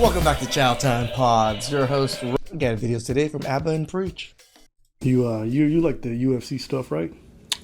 Welcome back to CHOWTIME Pods. Your host, got videos today from AbaNPreach. You like the UFC stuff, right?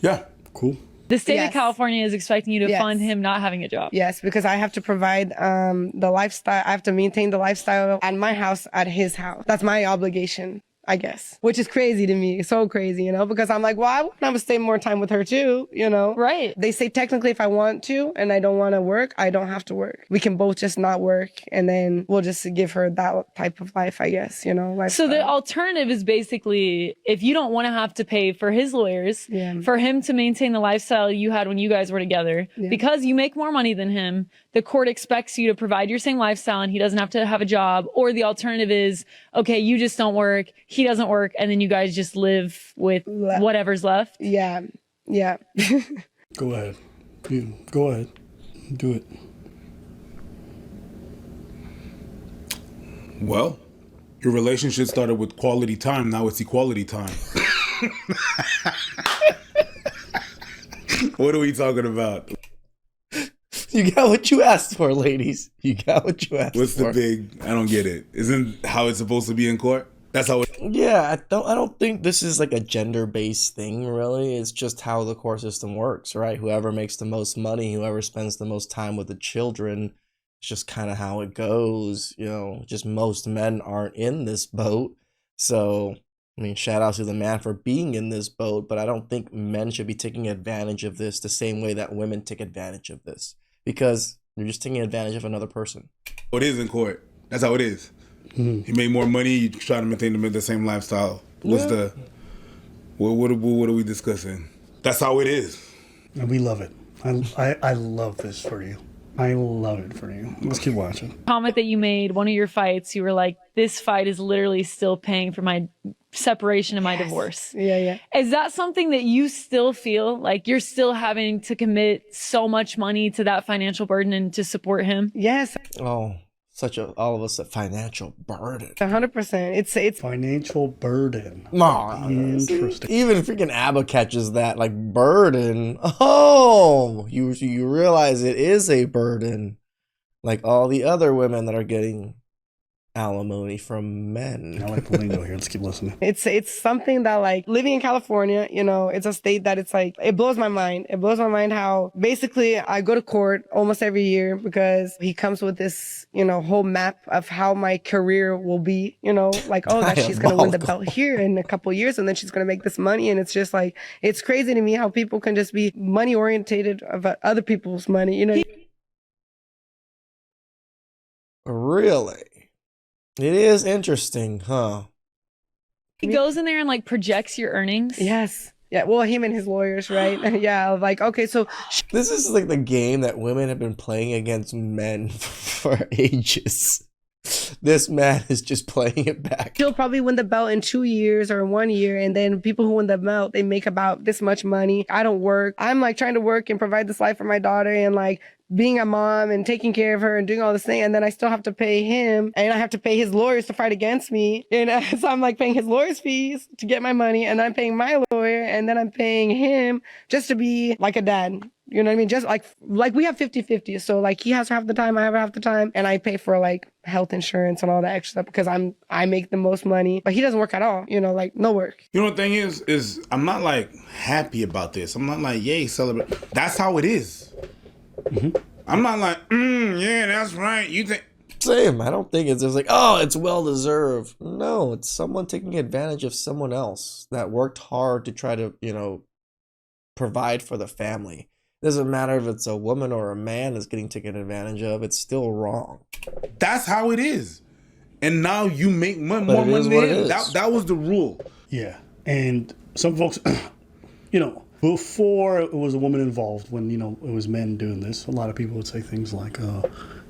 Yeah. Cool. The state Yes. of California is expecting you to Yes. fund him not having a job. Yes, because I have to provide the lifestyle. I have to maintain the lifestyle at my house, at his house. That's my obligation, I guess, which is crazy to me. So crazy, you know, because I'm like, well, I want to stay more time with her too, you know? Right. They say technically if I want to and I don't want to work, I don't have to work. We can both just not work and then we'll just give her that type of life, I guess, you know? So the lifestyle. alternative is basically if you don't want to have to pay for his lawyers, Yeah. for him to maintain the lifestyle you had when you guys were together, Yeah. because you make more money than him, the court expects you to provide your same lifestyle and he doesn't have to have a job. Or the alternative is, okay, you just don't work, he doesn't work, and then you guys just live with whatever's left. Yeah. Yeah. Go ahead. Go ahead. Do it. Well, your relationship started with quality time. Now it's equality time. What are we talking about? You got what you asked for, ladies. You got what you asked What's for. the big? I don't get it. Isn't how it's supposed to be in court? That's how it. Yeah, I don't think this is like a gender-based thing, really. It's just how the court system works, right? Whoever makes the most money, whoever spends the most time with the children, it's just kind of how it goes. You know, just most men aren't in this boat. So, I mean, shout out to the man for being in this boat, but I don't think men should be taking advantage of this the same way that women take advantage of this. Because you're just taking advantage of another person. It is in court. That's how it is. You make more money. You try to maintain the same lifestyle. What's the? What are we discussing? That's how it is. And we love it. I love this for you. I love it for you. Let's keep watching. Comment that you made, one of your fights, you were like, this fight is literally still paying for my separation and my divorce. Yeah. Is that something that you still feel like you're still having to commit so much money to that financial burden and to support him? Yes. Oh, all of us a financial burden. 100%. It's Financial burden. Interesting. Even freaking ABBA catches that, like, burden. Oh, you realize it is a burden, like all the other women that are getting alimony from men. I like the lingo here. Let's keep listening. It's something that, like, living in California, you know, it's a state that it's like, it blows my mind. It blows my mind how basically I go to court almost every year because he comes with this, you know, whole map of how my career will be, you know, like, oh, that she's going to win the belt here in a couple of years and then she's going to make this money. And it's just like, it's crazy to me how people can just be money orientated about other people's money, you know? Really? It is interesting, huh? He goes in there and like projects your earnings. Yes. Yeah. Well, him and his lawyers, right? Yeah. Like, okay, so This is like the game that women have been playing against men for ages. This man is just playing it back. she'll probably win the belt in 2 years or 1 year. And then people who win the belt, they make about this much money. I don't work. I'm like trying to work and provide this life for my daughter and like being a mom and taking care of her and doing all this thing. And then I still have to pay him and I have to pay his lawyers to fight against me. And so I'm like paying his lawyers fees to get my money. And I'm paying my lawyer and then I'm paying him just to be like a dad. You know what I mean? Just like we have 50-50. So like he has half the time, I have half the time. And I pay for like health insurance and all that extra stuff because I make the most money, but he doesn't work at all. You know, like no work. You know the thing is I'm not like happy about this. I'm not like, yay, celebrate. That's how it is. I'm not like, yeah, that's right. You think? Same. I don't think it's just like, oh, it's well deserved. No, it's someone taking advantage of someone else that worked hard to try to, you know, provide for the family. It doesn't matter if it's a woman or a man that's getting taken advantage of. It's still wrong. That's how it is. And now you make more it money is than what it him. is. That was the rule. Yeah. And some folks, you know, before it was a woman involved, when, you know, it was men doing this, a lot of people would say things like,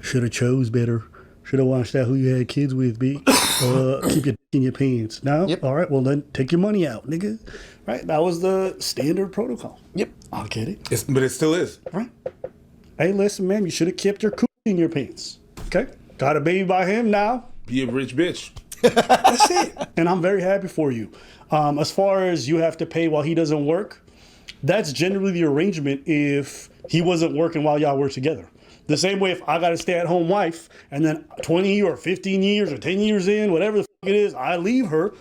should have chose better. Should have watched out who you had kids with, B. Keep your in your pants. No? Yep. All right, well then take your money out, nigga. Right? That was the standard protocol. Yep. I'll get it. But it still is. Right? Hey, listen, man, you should have kept your coochie in your pants. Okay? Got a baby by him now. Be a rich bitch. That's it. And I'm very happy for you. As far as you have to pay while he doesn't work, that's generally the arrangement if he wasn't working while y'all were together. The same way if I got a stay-at-home wife and then 20 or 15 years or 10 years in, whatever the it is, I leave her,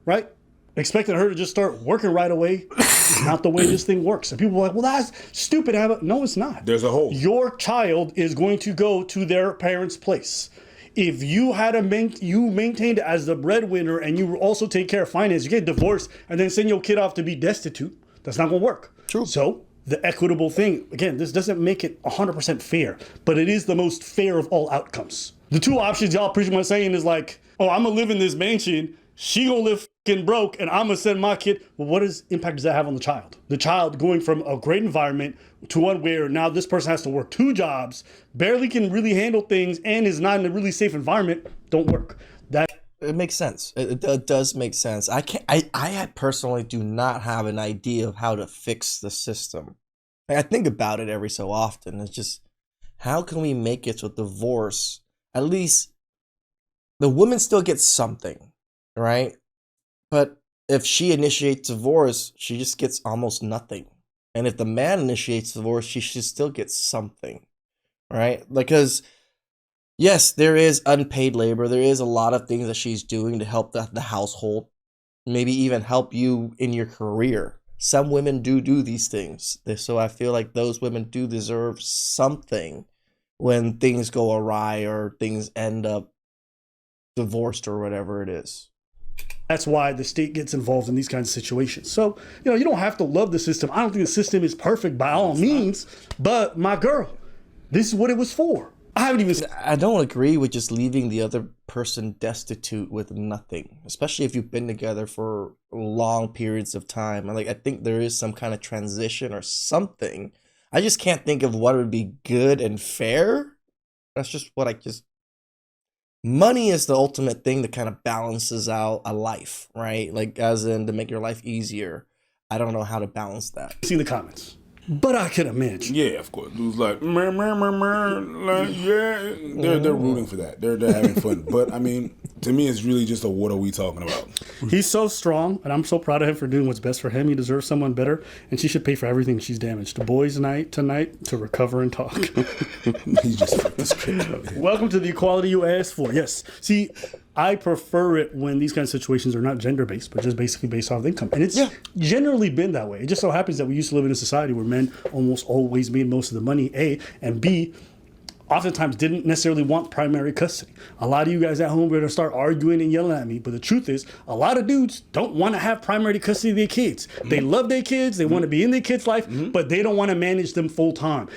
right? Expecting her to just start working right away. It's not the way this thing works. And people are like, well, that's stupid. No, it's not. There's a hole. Your child is going to go to their parents' place. If you had you maintained as the breadwinner and you also take care of finance, you get divorced and then send your kid off to be destitute, that's not going to work. True. So the equitable thing, again, this doesn't make it 100% fair, but it is the most fair of all outcomes. The two options y'all pretty much saying is like, oh, I'm going to live in this mansion. She gonna live fucking broke and I'm gonna send my kid. Well, what impact does that have on the child? The child going from a great environment to one where now this person has to work 2 jobs, barely can really handle things, and is not in a really safe environment, don't work. It makes sense. It does make sense. I personally do not have an idea of how to fix the system. Like, I think about it every so often. It's just, how can we make it so divorce, at least the woman still gets something, right? But if she initiates divorce, she just gets almost nothing. And if the man initiates divorce, she should still get something, right? Because yes, there is unpaid labor. There is a lot of things that she's doing to help the household, maybe even help you in your career. Some women do these things. So I feel like those women do deserve something when things go awry or things end up divorced or whatever it is. That's why the state gets involved in these kinds of situations. So, you don't have to love the system. I don't think the system is perfect by all means, but my girl, this is what it was for. I don't agree with just leaving the other person destitute with nothing, especially if you've been together for long periods of time. I think there is some kind of transition or something. I just can't think of what would be good and fair. That's just what money is the ultimate thing that kind of balances out a life, right? Like, as in to make your life easier. I don't know how to balance that. See the comments. But I can imagine. Yeah, of course. Dude's like, meh, meh, meh, meh, like, yeah. They're rooting for that. They're having fun. But I mean, to me, it's really just what are we talking about? He's so strong, and I'm so proud of him for doing what's best for him. He deserves someone better, and she should pay for everything she's damaged. Boys' night tonight to recover and talk. He just flipped the script. Welcome to the equality you asked for. Yes. See, I prefer it when these kind of situations are not gender-based, but just basically based off of income. And it's generally been that way. It just so happens that we used to live in a society where men almost always made most of the money, A, and B, oftentimes didn't necessarily want primary custody. A lot of you guys at home are going to start arguing and yelling at me, but the truth is, a lot of dudes don't want to have primary custody of their kids. Mm-hmm. They love their kids, they want to be in their kids' life, but they don't want to manage them full-time.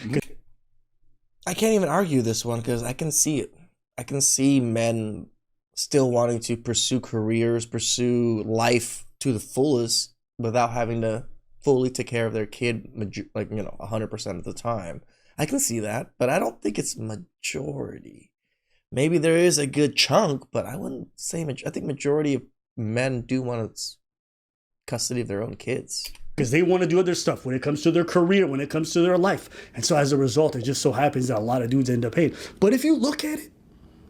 I can't even argue this one because I can see it. I can see men still wanting to pursue careers, pursue life to the fullest without having to fully take care of their kid, 100% of the time. I can see that, but I don't think it's majority. Maybe there is a good chunk, but I wouldn't say I think majority of men do want custody of their own kids. Because they want to do other stuff when it comes to their career, when it comes to their life. And so as a result, it just so happens that a lot of dudes end up paying. But if you look at it,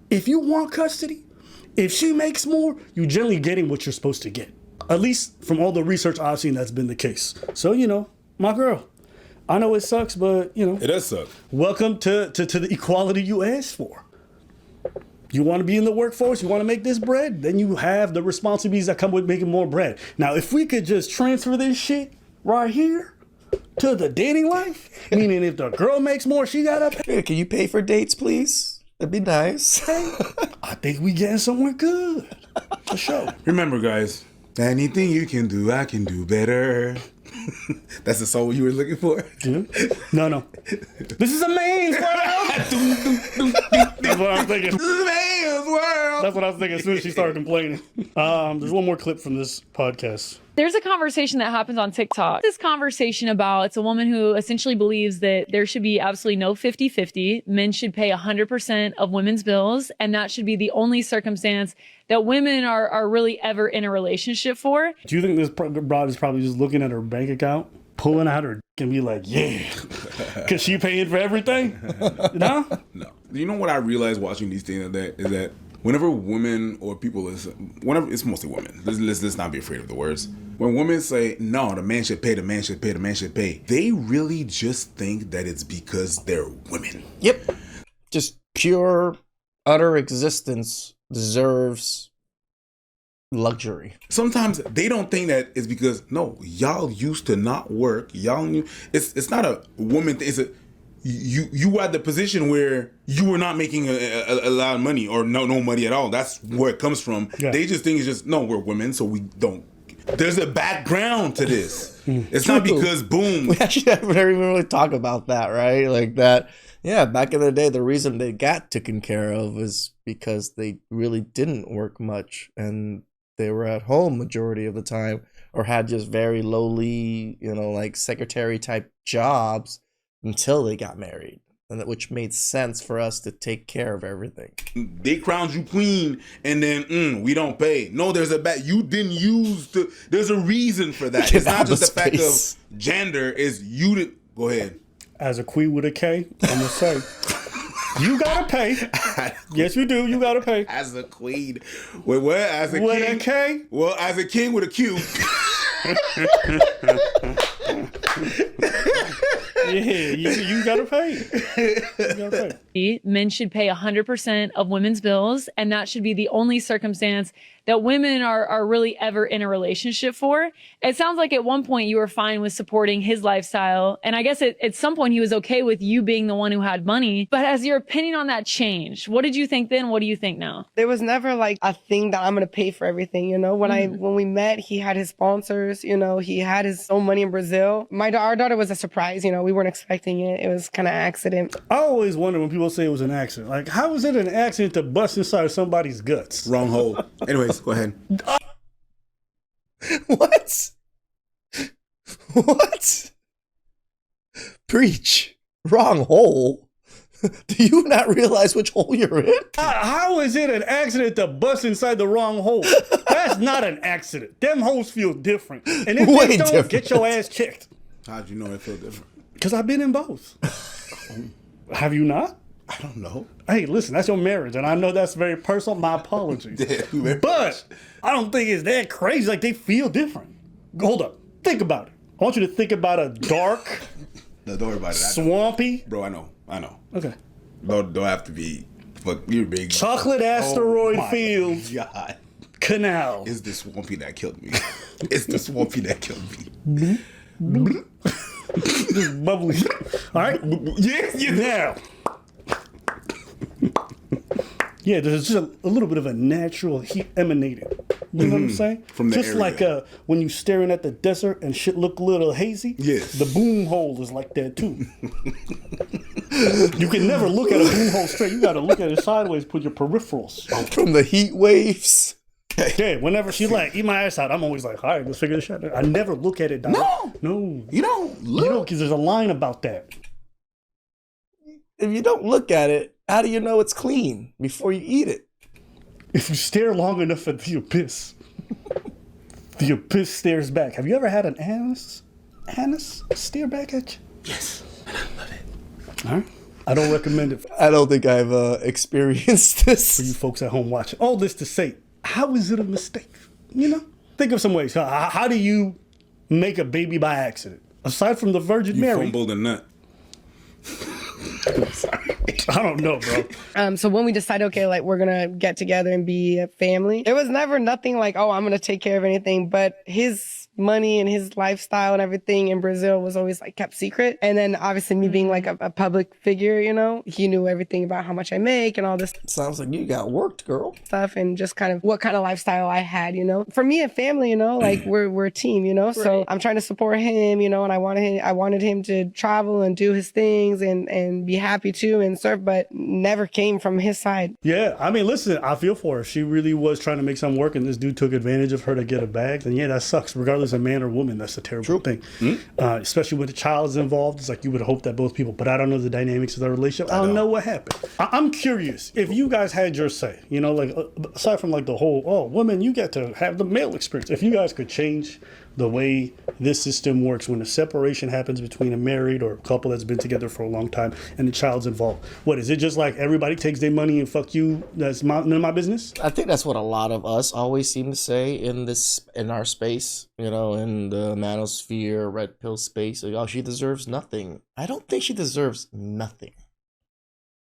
if you want custody, if she makes more, you're generally getting what you're supposed to get. At least from all the research I've seen, that's been the case. So, my girl, I know it sucks, but, It does suck. Welcome to the equality you asked for. You want to be in the workforce, you want to make this bread, then you have the responsibilities that come with making more bread. Now, if we could just transfer this shit right here to the dating life, meaning if the girl makes more, she got to pay. Can you pay for dates, please? That'd be nice. I think we getting somewhere good. For sure. Remember, guys, anything you can do, I can do better. That's the song you were looking for? Yeah. No. This is a man's world. That's what I was thinking. This is a man's world. That's what I was thinking as soon as she started complaining. There's one more clip from this podcast. There's a conversation that happens on TikTok. This conversation about, it's a woman who essentially believes that there should be absolutely no 50-50. Men should pay 100% of women's bills, and that should be the only circumstance that women are really ever in a relationship for. Do you think this broad is probably just looking at her bank account, pulling out her dick and be like, yeah, because she paying for everything? No? No. You know what I realized watching these things is that whenever women or people whenever it's mostly women, let's not be afraid of the words. When women say, no, the man should pay, the man should pay, the man should pay, they really just think that it's because they're women. Yep. just pure, utter existence deserves luxury. Sometimes they don't think that it's because no, y'all used to not work. Y'all knew it's not a woman thing. It's a you were at the position where you were not making a lot of money or no money at all. That's where it comes from. Yeah. They just think it's just no, we're women, so we don't. There's a background to this. It's not because boom. We actually never even really talk about that, right? Like that. Yeah, back in the day, the reason they got taken care of is because they really didn't work much and they were at home majority of the time or had just very lowly, like secretary type jobs until they got married. And which made sense for us to take care of everything. They crowned you queen, and then we don't pay. No, there's you didn't use the. There's a reason for that. It's not just the fact of gender. Is you did. Go ahead. As a queen with a K, I'm gonna say, you gotta pay. Yes, you do. You gotta pay. As a queen, what? As a with king? A K? Well, as a king with a Q. Yeah, you gotta pay. You gotta pay. Men should pay 100% of women's bills, and that should be the only circumstance that women are really ever in a relationship for. It sounds like at one point you were fine with supporting his lifestyle, and I guess at some point he was okay with you being the one who had money. But has your opinion on that changed? What did you think then? What do you think now? There was never like a thing that I'm gonna pay for everything. When we met, he had his sponsors. He had his own money in Brazil. Our daughter was a surprise. We weren't expecting it. It was kind of accident. I always wonder when people say it was an accident. Like, how is it an accident to bust inside of somebody's guts? Wrong hole. Anyways, go ahead. What? What? Preach. Wrong hole. Do you not realize which hole you're in? How is it an accident to bust inside the wrong hole? That's not an accident. Them holes feel different. And if they don't, different. Get your ass checked. How'd you know it felt different? Because I've been in both. Have you not? I don't know. Hey, listen, that's your marriage, and I know that's very personal. My apologies. But I don't think it's that crazy. Like, they feel different. Hold up. Think about it. I want you to think about a dark, no, don't worry about it. Swampy. Bro, I know. Okay. Don't have to be. Fuck, you're big. Chocolate asteroid field. God. Canal. It's the swampy that killed me. It's the swampy that killed me. This bubbly. All right. Yeah. Now. Yeah, there's just a little bit of a natural heat emanating. You know what I'm saying? From the just area. Like when you're staring at the desert and shit look a little hazy. Yes. The boom hole is like that too. You can never look at a boom hole straight. You got to look at it sideways. Put your peripherals. From the heat waves. Yeah, whenever she's like, eat my ass out, I'm always like, all right, let's figure this shit out. I never look at it. No. You don't look. You know, because there's a line about that. If you don't look at it, how do you know it's clean before you eat it? If you stare long enough at the abyss, the abyss stares back. Have you ever had an anus stare back at you? Yes, and I love it. All right. I don't recommend it. I don't think I've experienced this. For you folks at home watching. All this to say, how is it a mistake? Think of some ways. How do you make a baby by accident? Aside from the Virgin Mary. You fumbled a nut. Sorry. I don't know, bro. So when we decided, okay, like we're gonna get together and be a family, it was never nothing like, oh, I'm gonna take care of anything. But his money and his lifestyle and everything in Brazil was always like kept secret. And then obviously me being like a public figure, he knew everything about how much I make and all this Sounds like you got worked, girl. stuff and just kind of what kind of lifestyle I had, For me and family, like we're a team, So Right. I'm trying to support him, and I wanted him to travel and do his things and be happy too and serve, but never came from his side. Yeah, I mean, listen, I feel for her. She really was trying to make something work, and this dude took advantage of her to get a bag. And yeah, that sucks. Regardless of man or woman, that's a terrible thing. Especially when the child is involved. It's like you would hope that both people, but I don't know the dynamics of the relationship. I don't know what happened. I'm curious if you guys had your say, like aside from like the whole, women, you get to have the male experience. If you guys could change the way this system works when a separation happens between a married or a couple that's been together for a long time and the child's involved, what is it? Just like everybody takes their money and fuck you, that's none of my business? I think that's what a lot of us always seem to say in our space, in the manosphere, red pill space. Like, oh, she deserves nothing. I don't think she deserves nothing.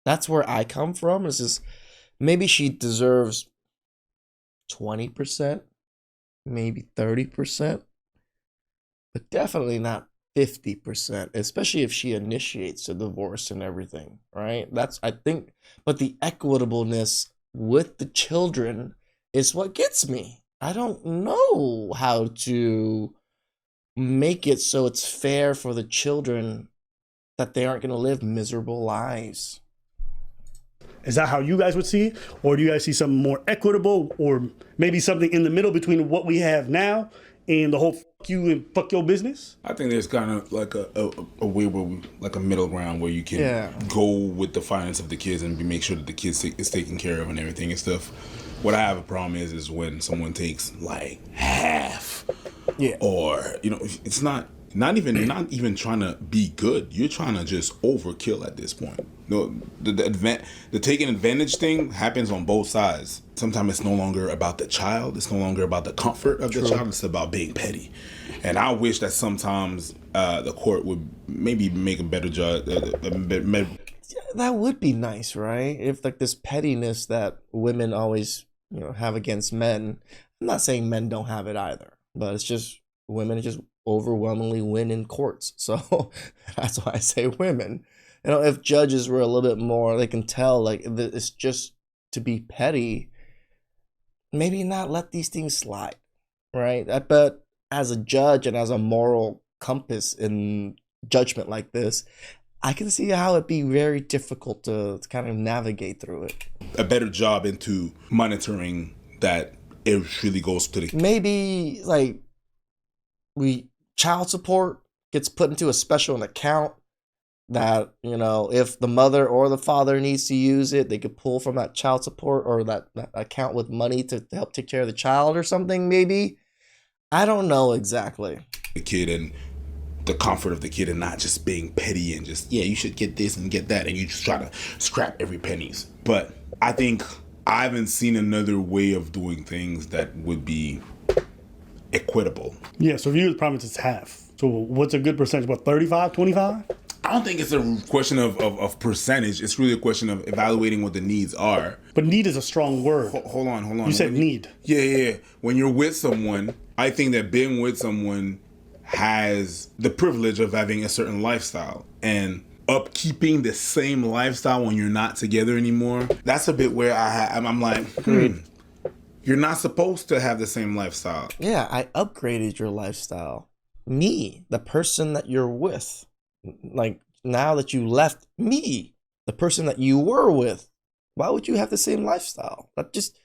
That's where I come from. Is just maybe she deserves 20%, maybe 30%, but definitely not 50%, especially if she initiates the divorce and everything, right? That's, I think, but the equitableness with the children is what gets me. I don't know how to make it so it's fair for the children that they aren't going to live miserable lives. Is that how you guys would see it? Or do you guys see something more equitable, or maybe something in the middle between what we have now and the whole fuck you and fuck your business? I think there's kind of like a way where we, like a middle ground where you can go with the finance of the kids and make sure that the kids is taken care of and everything and stuff. What I have a problem is when someone takes like half, or it's not even trying to be good. You're trying to just overkill at this point. No, the taking advantage thing happens on both sides. Sometimes it's no longer about the child. It's no longer about the comfort of the child. It's about being petty. And I wish that sometimes the court would maybe make a better job. That would be nice, right? If like this pettiness that women always have against men. I'm not saying men don't have it either, but it's just women just overwhelmingly win in courts. So that's why I say women. If judges were a little bit more, they can tell like it's just to be petty. Maybe not let these things slide, right? But as a judge and as a moral compass in judgment like this, I can see how it'd be very difficult to kind of navigate through it. A better job into monitoring that it really goes to the... Maybe like child support gets put into a special account that, if the mother or the father needs to use it, they could pull from that child support or that account with money to help take care of the child or something, maybe. I don't know exactly. The kid and the comfort of the kid and not just being petty and just, you should get this and get that, and you just try to scrap every pennies. But I think I haven't seen another way of doing things that would be equitable. Yeah, so if you promise it's half. So what's a good percentage? What, 35, 25? I don't think it's a question of percentage. It's really a question of evaluating what the needs are. But need is a strong word. Hold on. You said need. Yeah. When you're with someone, I think that being with someone has the privilege of having a certain lifestyle. And upkeeping the same lifestyle when you're not together anymore, that's a bit where I'm like, you're not supposed to have the same lifestyle. Yeah, I upgraded your lifestyle. Me, the person that you're with. Like, now that you left me, the person that you were with, why would you have the same lifestyle? That just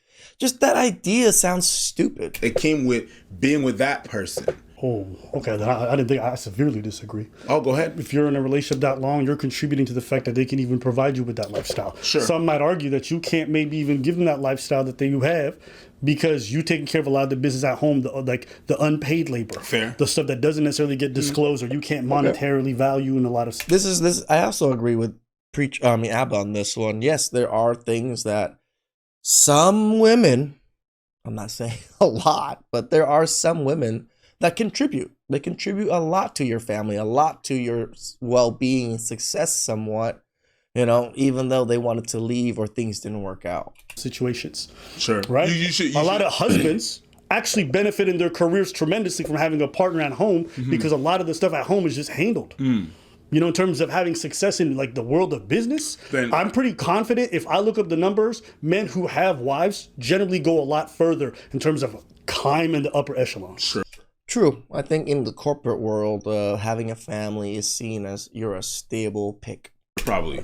that idea sounds stupid. It came with being with that person. Oh, okay. Then I didn't think. I severely disagree. Oh, go ahead. If you're in a relationship that long, you're contributing to the fact that they can even provide you with that lifestyle. Sure. Some might argue that you can't maybe even give them that lifestyle that you have because you taking care of a lot of the business at home, the unpaid labor. Fair. The stuff that doesn't necessarily get disclosed or you can't monetarily value in a lot of stuff. This. I also agree with Abba on this one. Yes, there are things that some women, I'm not saying a lot, but there are some women that contribute. They contribute a lot to your family, a lot to your well-being and success somewhat, even though they wanted to leave or things didn't work out. Situations. Sure. Right? You lot of husbands actually benefit in their careers tremendously from having a partner at home because a lot of the stuff at home is just handled. In terms of having success in like the world of business, then I'm pretty confident if I look up the numbers, men who have wives generally go a lot further in terms of climb in the upper echelon. Sure. True. I think in the corporate world, having a family is seen as you're a stable pick. Probably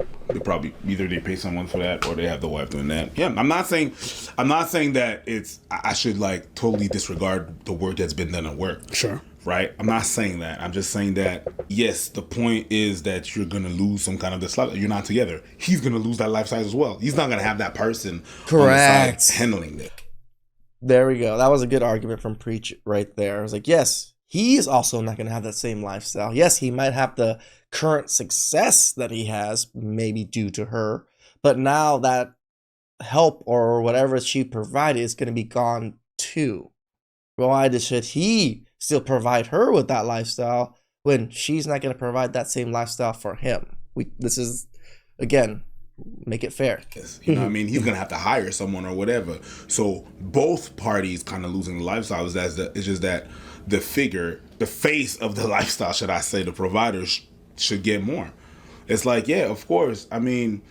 either they pay someone for that or they have the wife doing that. Yeah, I'm not saying that I should like totally disregard the work that's been done at work. Sure. Right? I'm not saying that. I'm just saying that, yes, the point is that you're going to lose some kind of this life. You're not together. He's going to lose that life size as well. He's not going to have that person Correct. on the side handling it. There we go. That was a good argument from Preach right there. I was like, yes, he's also not going to have that same lifestyle. Yes, he might have the current success that he has, maybe due to her, but now that help or whatever she provided is going to be gone too. Why should he still provide her with that lifestyle when she's not going to provide that same lifestyle for him? This is, again, Make it fair. You know what I mean? He's gonna have to hire someone or whatever. So both parties kind of losing the lifestyle. It's just that the face of the lifestyle, should I say, the providers should get more. It's like, yeah, of course. I mean,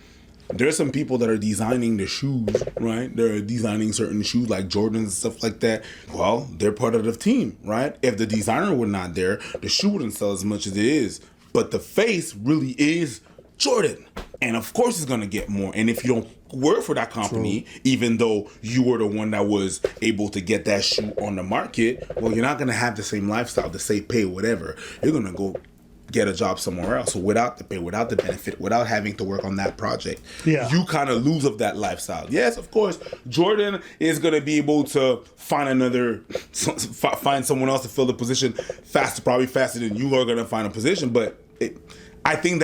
there's some people that are designing the shoes, right? They're designing certain shoes like Jordans and stuff like that. Well, they're part of the team, right? If the designer were not there, the shoe wouldn't sell as much as it is. But the face really is Jordan. And of course it's going to get more. And if you don't work for that company, even though you were the one that was able to get that shoe on the market, well, you're not going to have the same lifestyle, the same pay, whatever. You're going to go get a job somewhere else. So without the pay, without the benefit, without having to work on that project, you kind of lose of that lifestyle. Yes, of course, Jordan is going to be able to find someone else to fill the position faster, probably faster than you are going to find a position. But I think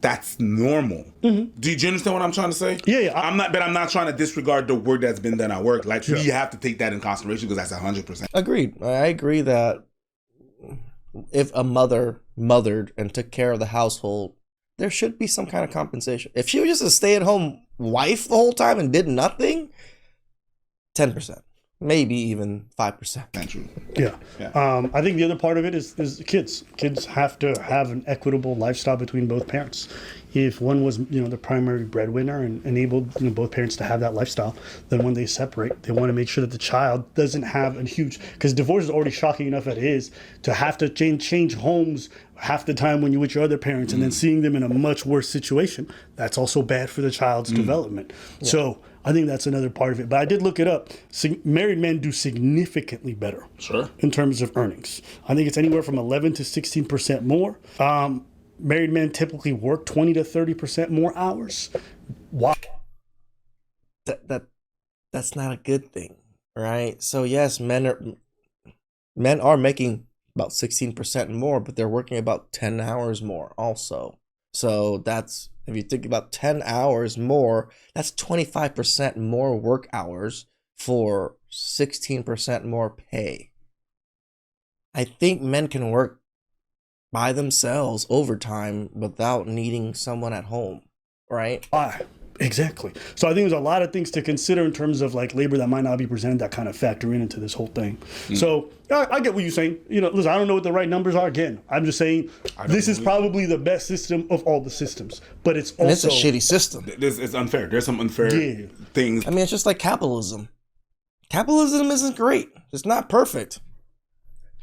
that's normal. Mm-hmm. Do you understand what I'm trying to say? Yeah. I'm not trying to disregard the work that's been done at work. Like, you have to take that in consideration because that's 100%. Agreed. I agree that if a mother mothered and took care of the household, there should be some kind of compensation. If she was just a stay-at-home wife the whole time and did nothing, 10%. Maybe even 5%. True. Yeah. I think the other part of it is kids. Kids have to have an equitable lifestyle between both parents. If one was, the primary breadwinner and enabled, both parents to have that lifestyle, then when they separate, they want to make sure that the child doesn't have a huge, because divorce is already shocking enough as it is, to have to change homes half the time when you're with your other parents and then seeing them in a much worse situation. That's also bad for the child's development. Yeah. So I think that's another part of it. But I did look it up. Married men do significantly better in terms of earnings. I think it's anywhere from 11 to 16% more. Married men typically work 20 to 30% more hours. Why? That's not a good thing, right? So yes, men are making about 16% more, but they're working about 10 hours more also. So that's, if you think about 10 hours more, that's 25% more work hours for 16% more pay. I think men can work by themselves overtime without needing someone at home, right? Exactly. So I think there's a lot of things to consider in terms of like labor that might not be presented that kind of factor into this whole thing. So I get what you're saying. Listen, I don't know what the right numbers are. Again, I'm just saying this is probably the best system of all the systems, but it's also it's a shitty system. It's unfair. There's some unfair things. I mean, it's just like capitalism. Capitalism isn't great. It's not perfect.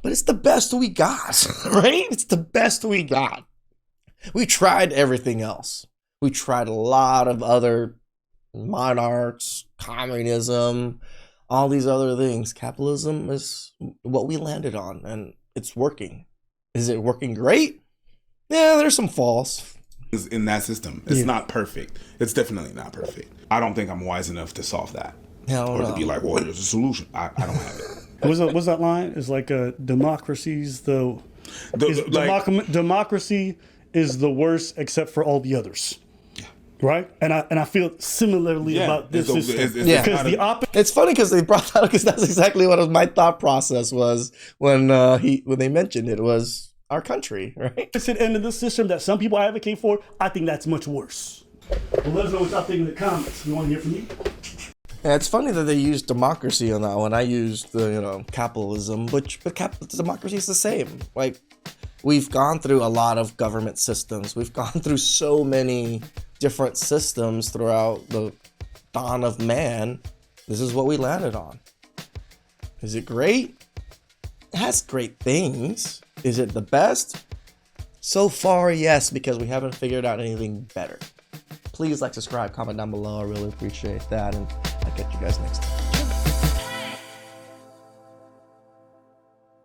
But it's the best we got, right? It's the best we got. We tried everything else. We tried a lot of other monarchs, communism, all these other things. Capitalism is what we landed on, and it's working. Is it working great? Yeah, there's some flaws. In that system, it's not perfect. It's definitely not perfect. I don't think I'm wise enough to solve that. To be like, well, here's a solution. I don't have it. What's that line? It's like democracy's democracy is the worst except for all the others. Yeah. Right? And I feel similarly about this system. Because it's funny because they brought that up because that's exactly what my thought process was when they mentioned it was our country, right? It's the end of the system that some people advocate for. I think that's much worse. Well, let us know what y'all think in the comments. We want to hear from you. Yeah, it's funny that they used democracy on that one. I used the capitalism, but democracy is the same. Like, we've gone through a lot of government systems. We've gone through so many different systems throughout the dawn of man. This is what we landed on. Is it great? It has great things. Is it the best? So far, yes, because we haven't figured out anything better. Please like, subscribe, comment down below. I really appreciate that, and I'll catch you guys next time.